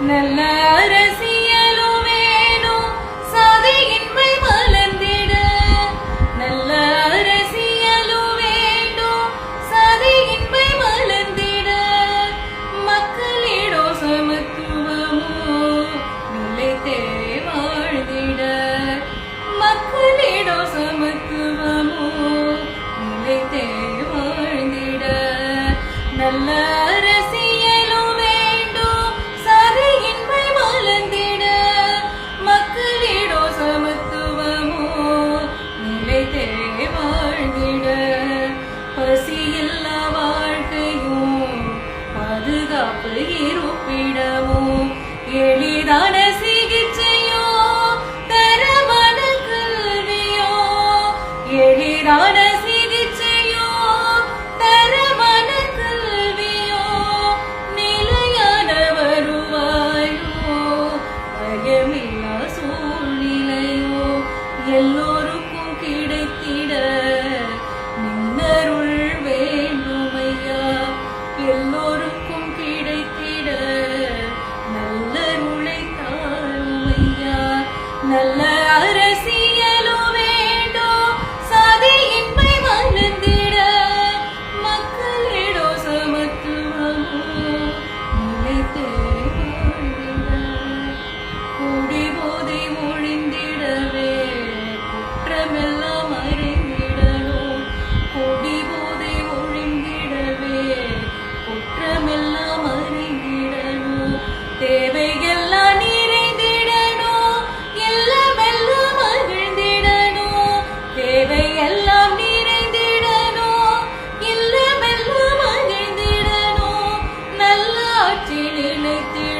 நல்ல அரசியலும் வேணும் சாதியின்மை மலர்ந்திட. நல்ல அரசியலும் வேண்டும் சாதியின்மை மலர்ந்திட. மக்களிடோ சமத்துவமோ நிலைத்தே வாழ்ந்திட. மக்களிடோ சமத்துவமோ நிலைத்தே வாழ்ந்திட. நல்ல அரசியலும் வேண்டும் சாதியின்மை மலர்ந்திட. மக்களிடோ சமத்துவமோ நிலைத்தே வாழ்ந்திட. பசியில்லா வாழ்க்கையும் பாதுகாப்பு இருப்பிடமும் எளிதான சிகிச்சையோ தரமான கல்வியோ. எளிதான சிகிச்சையோ தரமான கல்வியோ நிலையான வருவாயோ பயமில்லா சூழ்நிலையோ எல்லோருக்கும் கிடைத்திட நின்னருள் வேண்டுமையா. எல்லோருக்கும் கிடைத்திட நல்லருளை தாருமையா. நல்ல அரசியலும் வேண்டும் சாதியின்மை மலர்ந்திட. மக்களிடோ சமத்துவமோ நிலைத்தே வாழ்ந்திட. குடி போதை ஒழிந்திடவே குற்றமெல்லாம் அறிந்திடணும். குடி போதை ஒழிந்திடவே குற்றமெல்லாம் அறிந்திடணும். தேவையெல்லாம் நிறைந்திடணும். எல்லாம் மகிழ்ந்திடணும். தேவையெல்லாம் நிறைந்திடணும். எல்லாம் மகிழ்ந்திடணும். நல்ல ஆட்சி நிலைத்திட.